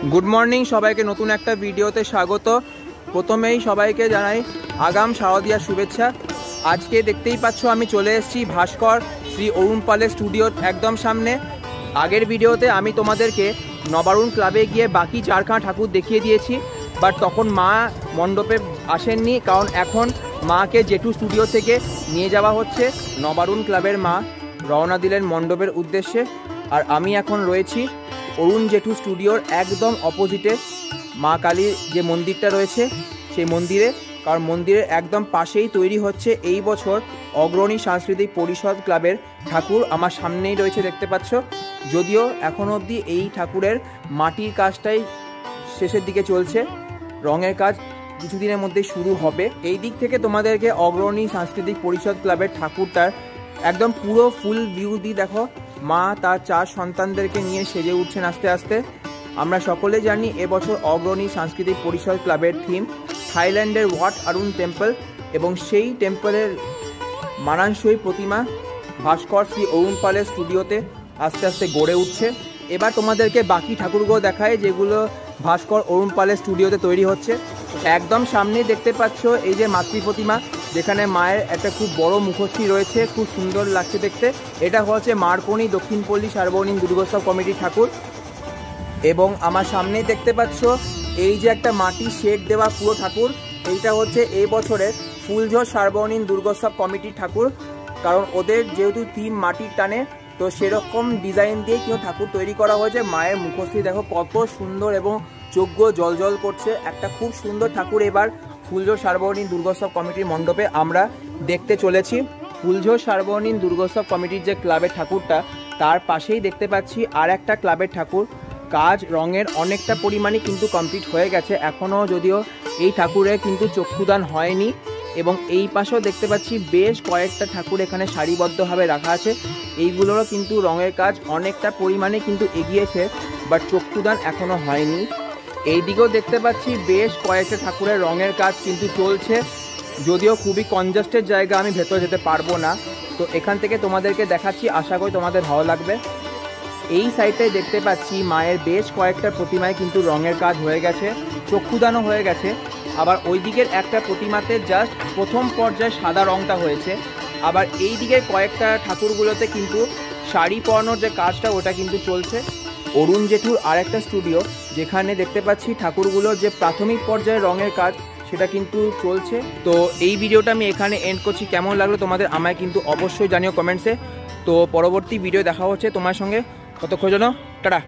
Good morning सबाइके नतून एक भिडियोते स्वागत। प्रथमेई सबाइके जानाई आगाम शारदिया शुभेच्छा। आज के देखतेई पाচ্ছ आमी चले एसेছি भास्कर श्री अरुण पालेर स्टूडियोर एकदम सामने। आगेर भिडियोते आमी तोमादेरके नबारुण क्लाबे गिये बाकी चारखाना ठाकुर देखिए दिएছি, बाट तखन मा मंडपे आसेनনি कारण एखन माके जेटू स्टूडियो थेके निये जावा होच्छे। नबारुण क्लाबेर मा रওনা दिलेन मंडपेर उद्देश्ये और आमी एखन रयेছি अरुण जेटू स्टूडियोर एकदम अपोजिटे मा कालीर जे मंदिरटा रयेछे सेई मंदिरे। कारण मंदिरेर एकदम पाशेई तैरी होच्छे एई बछर अग्रणी सांस्कृतिक परिषद क्लाबेर ठाकुर। आमार सामनेई रयेछे देखते पाচ্ছ। यदिओ एखोनो अब्दि एई ठाकुरेर माटिर काजटाई शेषेर दिके चलछे, रंगेर काज किछुदिनेर मধ্যেই शुरू होबे। এই দিক থেকে তোমাদেরকে অগ্রণী সাংস্কৃতিক পরিষদ ক্লাবের ঠাকুরটার একদম পুরো ফুল ভিউ দি দেখো। মা তার চার সন্তানদেরকে নিয়ে সেজে উঠছেন আস্তে আস্তে। আমরা সকলে জানি এবছর অগ্রণী সাংস্কৃতিক পরিষদ ক্লাবের থিম থাইল্যান্ডের ওয়াট আরুণ টেম্পল এবং সেই টেম্পলের মানানসই প্রতিমা ভাস্কর শ্রী অরুণ পালের স্টুডিওতে আস্তে আস্তে গড়ে উঠছে। এবার তোমাদেরকে বাকি ঠাকুরগুলো দেখায় যেগুলো ভাস্কর অরুণ পালের স্টুডিওতে তৈরি হচ্ছে। একদম সামনে দেখতে পাচ্ছ এই যে মাতৃ প্রতিমা, যেখানে মায়ের একটা খুব বড় মুখশ্রী রয়েছে, খুব সুন্দর লাগছে দেখতে। এটা হচ্ছে মার্কনি দক্ষিণপল্লী সার্বজনীন দুর্গোৎসব কমিটির ঠাকুর। এবং আমার সামনেই দেখতে পাচ্ছ এই যে একটা মাটি শেড দেওয়া পুরো ঠাকুর, এইটা হচ্ছে এই বছরের ফুলঝড় সার্বজনীন দুর্গোৎসব কমিটির ঠাকুর। কারণ ওদের যেহেতু থিম মাটির টানে, তো সেরকম ডিজাইন দিয়ে কিন্তু ঠাকুর তৈরি করা হয়েছে। মায়ের মুখশ্রী দেখো কত সুন্দর এবং যোগ্য জল জল করছে। একটা খুব সুন্দর ঠাকুর এবার ফুলঝড় সার্বজনীন দুর্গোৎসব কমিটির মণ্ডপে আমরা দেখতে চলেছি। ফুলঝড় সার্বজনীন দুর্গোৎসব কমিটির যে ক্লাবের ঠাকুরটা, তার পাশেই দেখতে পাচ্ছি আর একটা ক্লাবের ঠাকুর। কাজ রঙের অনেকটা পরিমাণে কিন্তু কমপ্লিট হয়ে গেছে, এখনও যদিও এই ঠাকুরের কিন্তু চক্ষুদান হয়নি। এবং এই পাশেও দেখতে পাচ্ছি বেশ কয়েকটা ঠাকুর এখানে সারিবদ্ধভাবে রাখা আছে। এইগুলোরও কিন্তু রঙের কাজ অনেকটা পরিমাণে কিন্তু এগিয়েছে, বাট চক্ষুদান এখনও হয়নি। এই দিকেও দেখতে পাচ্ছি বেশ কয়েকটা ঠাকুরের রঙের কাজ কিন্তু চলছে, যদিও খুবই কনজাস্টেড জায়গা, আমি ভেতরে যেতে পারবো না। তো এখান থেকে তোমাদেরকে দেখাচ্ছি, আশা করি তোমাদের ভালো লাগবে। এই সাইডটায় দেখতে পাচ্ছি মায়ের বেশ কয়েকটা প্রতিমায় কিন্তু রঙের কাজ হয়ে গেছে, চক্ষুদানও হয়ে গেছে। আবার ওই দিকের একটা প্রতিমাতে জাস্ট প্রথম পর্যায়ে সাদা রঙটা হয়েছে। আবার এই দিকের কয়েকটা ঠাকুরগুলোতে কিন্তু শাড়ি পরানোর যে কাজটা ওটা কিন্তু চলছে। অরুণ জেঠুর আর একটা স্টুডিও, যেখানে দেখতে পাচ্ছি ঠাকুরগুলোর যে প্রাথমিক পর্যায়ে রঙের কাজ সেটা কিন্তু চলছে। তো এই ভিডিওটা আমি এখানে এন্ড করছি। কেমন লাগলো তোমাদের আমায় কিন্তু অবশ্যই জানিও কমেন্টসে। তো পরবর্তী ভিডিও দেখা হচ্ছে তোমার সঙ্গে, ততক্ষণ জন্য টাটা।